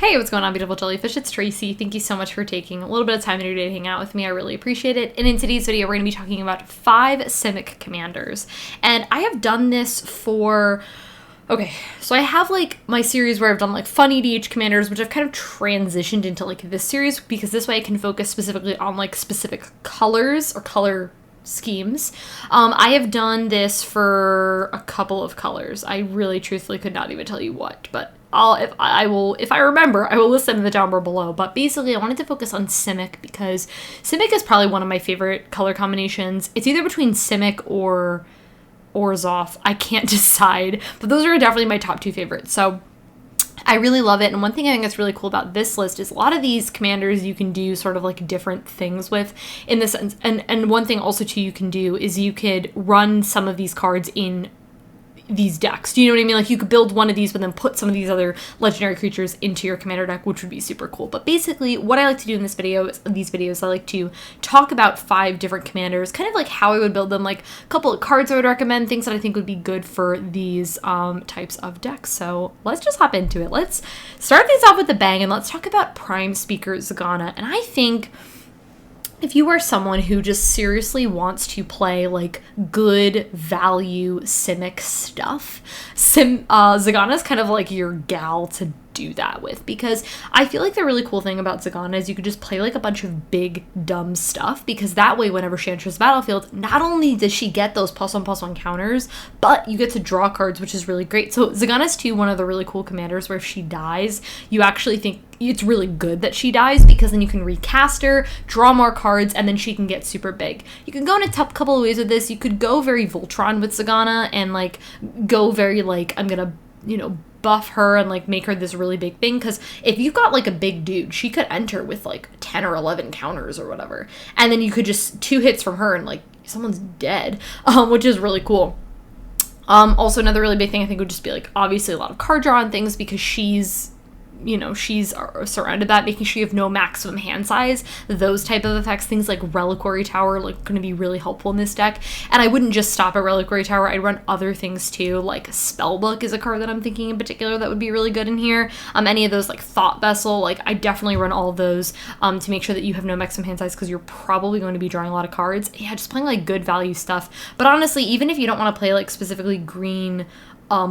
Hey, what's going on, beautiful jellyfish? It's Tracy. Thank you so much for taking a little bit of time in your day to hang out with me. I really appreciate it. And in today's video, we're going to be talking about 5 Simic Commanders. And I have done this for... Okay, so I have like my series where I've done like fun EDH Commanders, which I've kind of transitioned into like this series because this way I can focus specifically on like specific colors or color schemes. I have done this for a couple of colors. I really truthfully could not even tell you what, but if I remember, I will list them in the down bar below. But basically, I wanted to focus on Simic because Simic is probably one of my favorite color combinations. It's either between Simic or Zoff. I can't decide, but those are definitely my top 2 favorites. So I really love it. And one thing I think that's really cool about this list is a lot of these commanders you can do sort of like different things with in the sense. And one thing also too you can do is you could run some of these cards in these decks. Do you know what I mean? Like you could build one of these but then put some of these other legendary creatures into your commander deck, which would be super cool. But basically what I like to do in these videos, I like to talk about 5 different commanders, kind of like how I would build them, like a couple of cards I would recommend, things that I think would be good for these types of decks. So let's just hop into it. Let's start these off with a bang and let's talk about Prime Speaker Zagana. And I think if you are someone who just seriously wants to play like good value Simic stuff, Zagana is kind of like your gal to do that with, because I feel like the really cool thing about Zagana is you could just play like a bunch of big dumb stuff, because that way whenever she enters the battlefield, not only does she get those +1/+1 counters, but you get to draw cards, which is really great. So Zagana's too one of the really cool commanders where if she dies, you actually think it's really good that she dies, because then you can recast her, draw more cards, and then she can get super big. You can go in a couple of ways with this. You could go very Voltron with Zagana and like go very like, I'm gonna, buff her and like make her this really big thing, because if you've got like a big dude, she could enter with like 10 or 11 counters or whatever, and then you could just 2 hits from her and like someone's dead, which is really cool. Also another really big thing I think would just be like obviously a lot of card draw and things, because she's surrounded that, making sure you have no maximum hand size. Those type of effects, things like Reliquary Tower, like going to be really helpful in this deck. And I wouldn't just stop at Reliquary Tower. I'd run other things too, like Spellbook is a card that I'm thinking in particular that would be really good in here. Any of those like Thought Vessel, like I definitely run all of those to make sure that you have no maximum hand size, because you're probably going to be drawing a lot of cards. Yeah, just playing like good value stuff. But honestly, even if you don't want to play like specifically green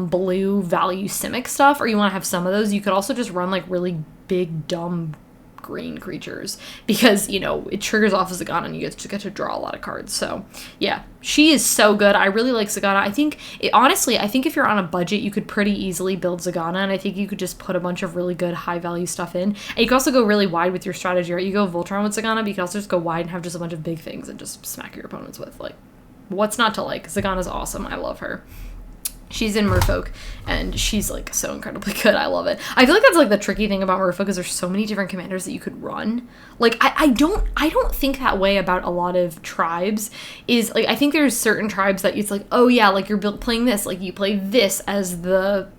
blue value Simic stuff, or you want to have some of those, you could also just run like really big dumb green creatures, because it triggers off as Zagana and you get to draw a lot of cards. So yeah, she is so good. I really like Zagana. I think if you're on a budget, you could pretty easily build Zagana, and I think you could just put a bunch of really good high value stuff in, and you can also go really wide with your strategy, right? You go Voltron with Zagana, but you can also just go wide and have just a bunch of big things and just smack your opponents with. Like, what's not to like? Zagana's awesome. I love her. She's in Merfolk, and she's, like, so incredibly good. I love it. I feel like that's, like, the tricky thing about Merfolk is there's so many different commanders that you could run. Like, I don't think that way about a lot of tribes. Is, like, I think there's certain tribes that it's like, oh, yeah, like, you're playing this. Like, you play this as the,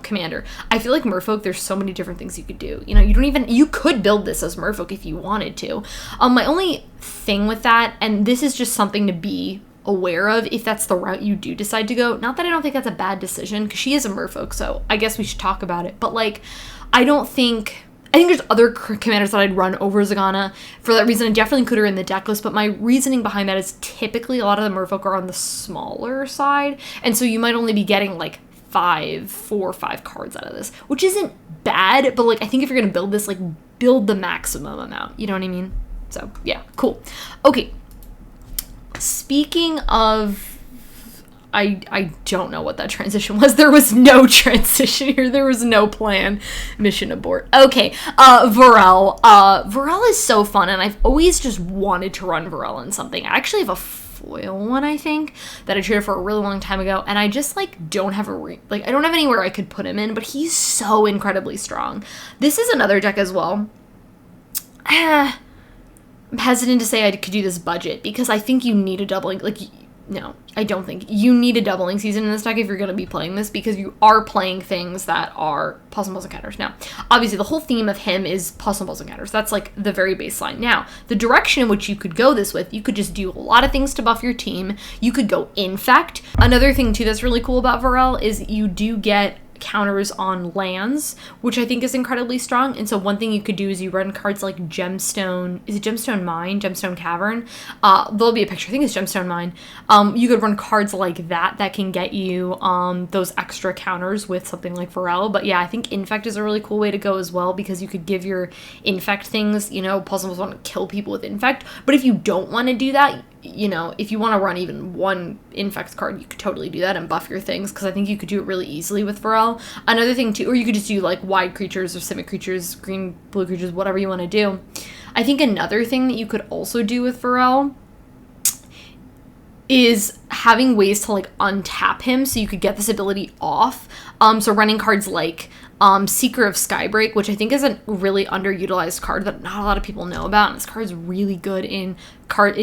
commander. I feel like Merfolk, there's so many different things you could do. You could build this as Merfolk if you wanted to. My only thing with that, and this is just something to be aware of if that's the route you do decide to go. Not that I don't think that's a bad decision, because she is a merfolk, so I guess we should talk about it. But like, I think there's other commanders that I'd run over Zagana. For that reason, I definitely include her in the deck list, but my reasoning behind that is typically a lot of the merfolk are on the smaller side, and so you might only be getting like 4 or 5 cards out of this, which isn't bad, but like I think if you're gonna build this, like build the maximum amount, you know what I mean? So yeah, cool. Okay, speaking of, I don't know what that transition was. There was no transition here. There was no plan. Mission abort. Okay, Varela. Varela is so fun, and I've always just wanted to run Varela in something. I actually have a foil one, I think, that I traded for a really long time ago, and I just, like, don't have I don't have anywhere I could put him in, but he's so incredibly strong. This is another deck as well. I'm hesitant to say I could do this budget, because I think you need a doubling, like, no, I don't think you need a doubling season in this deck if you're going to be playing this, because you are playing things that are +1/+1 counters. Now, obviously, the whole theme of him is +1/+1 counters. That's like the very baseline. Now, the direction in which you could go this with, you could just do a lot of things to buff your team. You could go Infect. Another thing, too, that's really cool about Varel is you do get counters on lands, which I think is incredibly strong. And so one thing you could do is you run cards like Gemstone. Is it Gemstone Mine? Gemstone Cavern? There'll be a picture. I think it's Gemstone Mine. You could run cards like that can get you those extra counters with something like Varela. But yeah, I think Infect is a really cool way to go as well, because you could give your Infect things, you know, puzzles want to kill people with Infect. But if you don't want to do that, you know, if you want to run even one Infect card, you could totally do that and buff your things, because I think you could do it really easily with Varela. Another thing too, or you could just do like wide creatures or Simic creatures, green, blue creatures, whatever you want to do. I think another thing that you could also do with Varela is having ways to like untap him so you could get this ability off. So running cards like Seeker of Skybreak, which I think is a really underutilized card that not a lot of people know about, and this card is really good in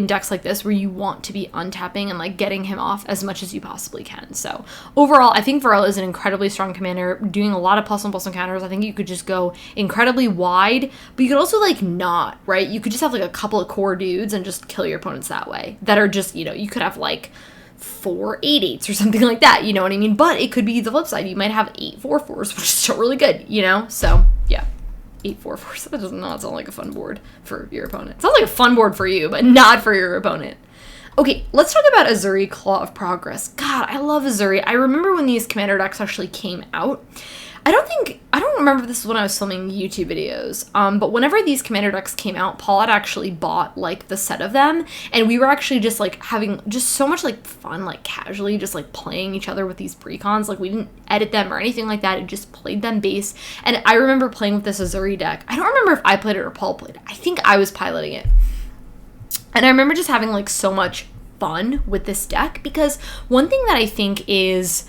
decks like this where you want to be untapping and like getting him off as much as you possibly can. So overall, I think Varela is an incredibly strong commander, doing a lot of +1/+1 counters. I think you could just go incredibly wide, but you could also like not, right? You could just have like a couple of core dudes and just kill your opponents that way. That are just, you know, you could have like 4 8/8s or something like that, you know what I mean? But it could be the flip side. You might have 8 4/4s, which is still really good, you know? So yeah, 8 4/4s. That does not sound like a fun board for your opponent. It sounds like a fun board for you, but not for your opponent. Okay, let's talk about Azure Claw of Progress. God, I love Azure. I remember when these commander decks actually came out. I don't remember if this was when I was filming YouTube videos, but whenever these commander decks came out, Paul had actually bought like the set of them, and we were actually just like having just so much like fun, like casually just like playing each other with these precons. Like we didn't edit them or anything like that, it just played them base. And I remember playing with this Azure deck. I don't remember if I played it or Paul played it. I think I was piloting it. And I remember just having like so much fun with this deck, because one thing that I think is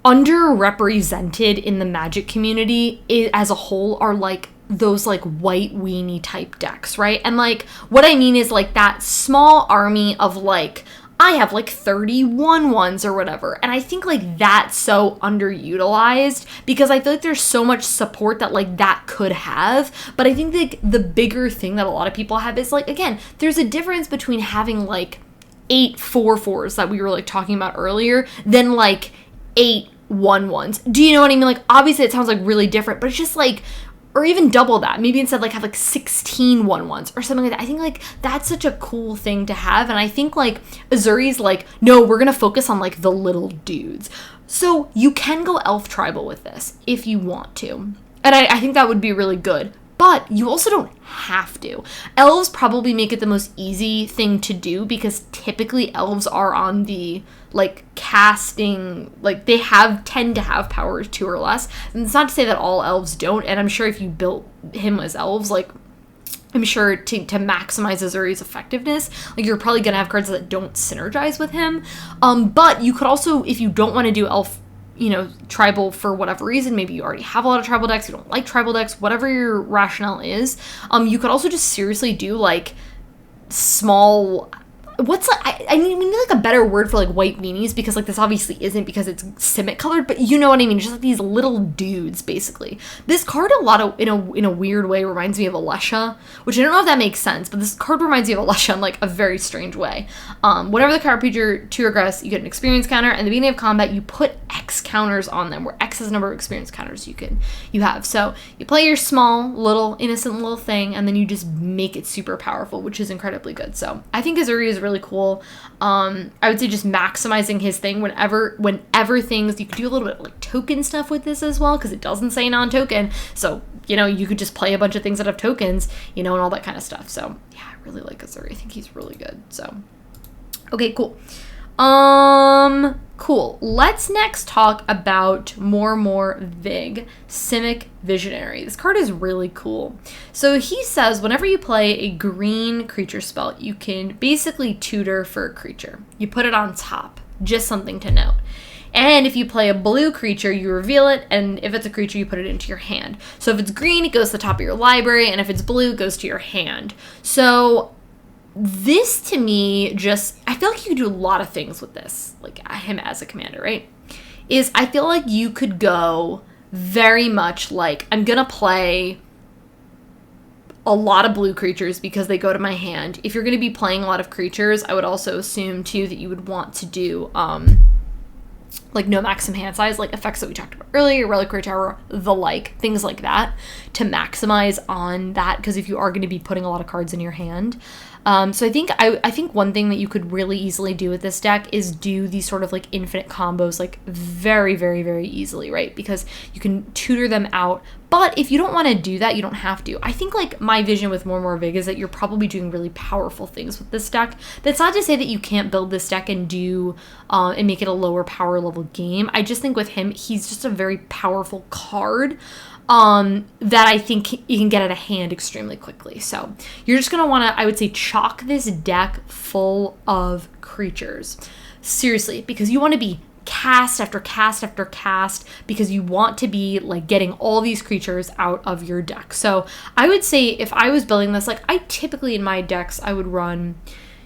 underrepresented in the Magic community as a whole are like those like white weenie type decks, right? And like what I mean is like that small army of like, I have like 31 ones or whatever. And I think like that's so underutilized, because I feel like there's so much support that like that could have. But I think like the bigger thing that a lot of people have is like, again, there's a difference between having like 8 4/4s that we were like talking about earlier than like 8 1/1s. Do you know what I mean? Like obviously it sounds like really different, but it's just like, or even double that. Maybe instead like have like 16 1/1s or something like that. I think like that's such a cool thing to have. And I think like Azure's like, no, we're gonna focus on like the little dudes. So you can go elf tribal with this if you want to. And I think that would be really good. But you also don't have to. Elves probably make it the most easy thing to do, because typically elves are on the like casting, like they tend to have power 2 or less. And it's not to say that all elves don't. And I'm sure if you built him as elves, like I'm sure to maximize Azure's effectiveness, like you're probably gonna have cards that don't synergize with him. But you could also, if you don't want to do elf, you know, tribal for whatever reason, maybe you already have a lot of tribal decks, you don't like tribal decks, whatever your rationale is, you could also just seriously do like small, what's like, I mean like a better word for like white weenies, because like this obviously isn't because it's Simic colored, but you know what I mean, just like these little dudes basically. This card a lot of in a weird way reminds me of Alesha, which I don't know if that makes sense, but this card reminds me of Alesha in like a very strange way. Whenever the card feature 2 regress, you get an experience counter, and at the beginning of combat you put X counters on them, where X is the number of experience counters you have. So you play your small little innocent little thing, and then you just make it super powerful, which is incredibly good. So I think Azure is really cool. I would say just maximizing his thing whenever things, you could do a little bit of like token stuff with this as well, because it doesn't say non-token. So, you know, you could just play a bunch of things that have tokens, you know, and all that kind of stuff. So yeah, I really like Azure. I think he's really good. So, okay, cool. Cool. Let's next talk about more Vig, Simic Visionary. This card is really cool. So he says whenever you play a green creature spell, you can basically tutor for a creature. You put it on top. Just something to note. And if you play a blue creature, you reveal it, and if it's a creature, you put it into your hand. So if it's green, it goes to the top of your library, and if it's blue, it goes to your hand. So this to me just, I feel like you could do a lot of things with this, like him as a commander, right? I feel like you could go very much like, I'm gonna play a lot of blue creatures because they go to my hand. If you're gonna be playing a lot of creatures, I would also assume too that you would want to do like no maximum hand size, like effects that we talked about earlier, Reliquary Tower, the like, things like that, to maximize on that, because if you are going to be putting a lot of cards in your hand. So I think one thing that you could really easily do with this deck is do these sort of like infinite combos like very, very, very easily, right? Because you can tutor them out. But if you don't want to do that, you don't have to. I think like my vision with More Vig is that you're probably doing really powerful things with this deck. That's not to say that you can't build this deck and do and make it a lower power level game. I just think with him, he's just a very powerful card. That I think you can get out of hand extremely quickly. So you're just going to want to, I would say, chalk this deck full of creatures. Seriously, because you want to be cast after cast after cast, because you want to be like getting all these creatures out of your deck. So I would say if I was building this, like I typically in my decks, I would run,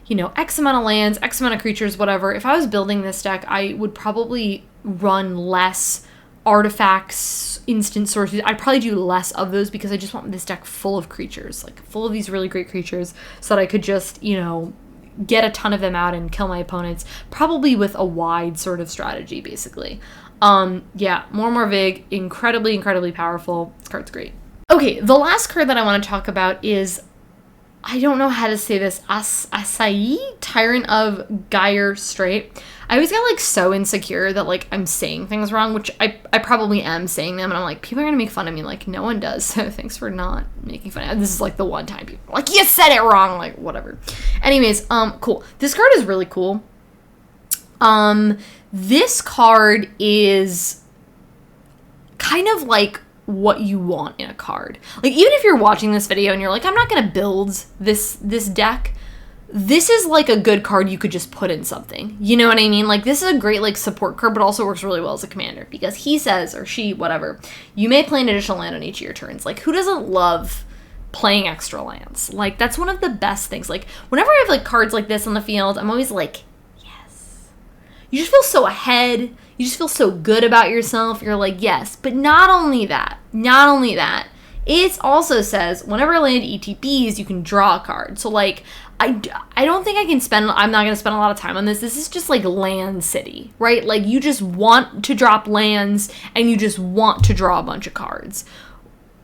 you know, X amount of lands, X amount of creatures, whatever. If I was building this deck, I would probably run less artifacts, instant sources. I'd probably do less of those because I just want this deck full of creatures, like full of these really great creatures, so that I could just, you know, get a ton of them out and kill my opponents, probably with a wide sort of strategy, basically. Yeah, More Vig, incredibly, incredibly powerful. This card's great. Okay, the last card that I want to talk about is, I don't know how to say this, Acai, Tyrant of Gyre Strait. I always get like so insecure that like I'm saying things wrong, which I probably am saying them, and I'm like, people are gonna make fun of me. Like, no one does, so thanks for not making fun of me. This is like the one time people are like, you said it wrong, like whatever. Anyways, cool. This card is really cool. This card is kind of like what you want in a card. Like, even if you're watching this video and you're like, I'm not gonna build this deck, this is like a good card you could just put in something. You know what I mean? Like, this is a great like support card, but also works really well as a commander, because he says, or she, whatever, you may play an additional land on each of your turns. Like, who doesn't love playing extra lands? Like, that's one of the best things. Like, whenever I have like cards like this on the field, I'm always like, yes. You just feel so ahead. You just feel so good about yourself. You're like, yes. But not only that, it also says whenever a land ETBs, you can draw a card. So like, I don't think I'm not going to spend a lot of time on this. This is just like Land City, right? Like, you just want to drop lands and you just want to draw a bunch of cards.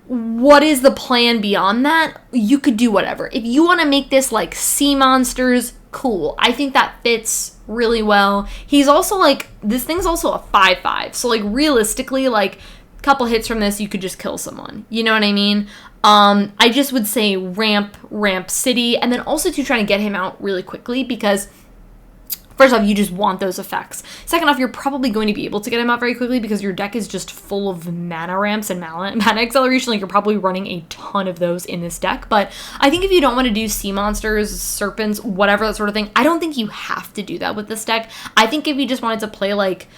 What is the plan beyond that? You could do whatever. If you want to make this like sea monsters, cool. I think that fits really well. He's also like, this thing's also a 5/5. So like realistically, like a couple hits from this, you could just kill someone. You know what I mean? I just would say ramp City, and then also to try to get him out really quickly, because first off, you just want those effects. Second off, you're probably going to be able to get him out very quickly because your deck is just full of mana ramps and mana acceleration. Like, you're probably running a ton of those in this deck. But I think if you don't want to do sea monsters, serpents, whatever, that sort of thing, I don't think you have to do that with this deck. I think if you just wanted to play like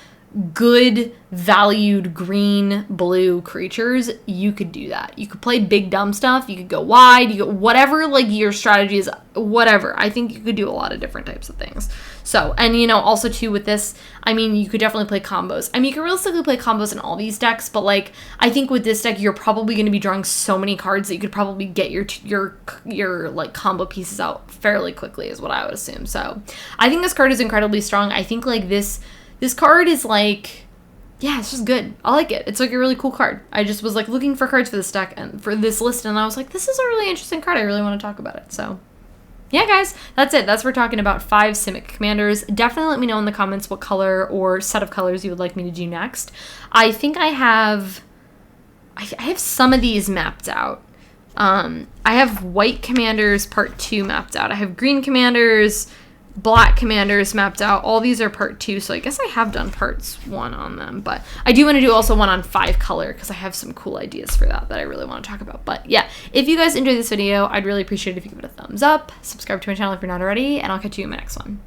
good valued green blue creatures, you could do that. You could play big dumb stuff, you could go wide, you go whatever, like your strategy is, whatever. I think you could do a lot of different types of things. So, and you know, also too with this, I mean, you could definitely play combos. I mean, you can realistically play combos in all these decks, but like, I think with this deck, you're probably going to be drawing so many cards that you could probably get your like combo pieces out fairly quickly, is what I would assume. So I think this card is incredibly strong. I think like this card is like, yeah, it's just good. I like it. It's like a really cool card. I just was like looking for cards for this deck and for this list, and I was like, this is a really interesting card. I really want to talk about it. So yeah, guys, that's it. That's what we're talking about 5 Simic Commanders. Definitely let me know in the comments what color or set of colors you would like me to do next. I think I have some of these mapped out. I have White Commanders Part 2 mapped out. I have Green Commanders, Black Commanders mapped out. All these are part 2, so I guess I have done parts 1 on them, but I do want to do also one on 5 color because I have some cool ideas for that I really want to talk about. But yeah, if you guys enjoyed this video, I'd really appreciate it if you give it a thumbs up, subscribe to my channel if you're not already, and I'll catch you in my next one.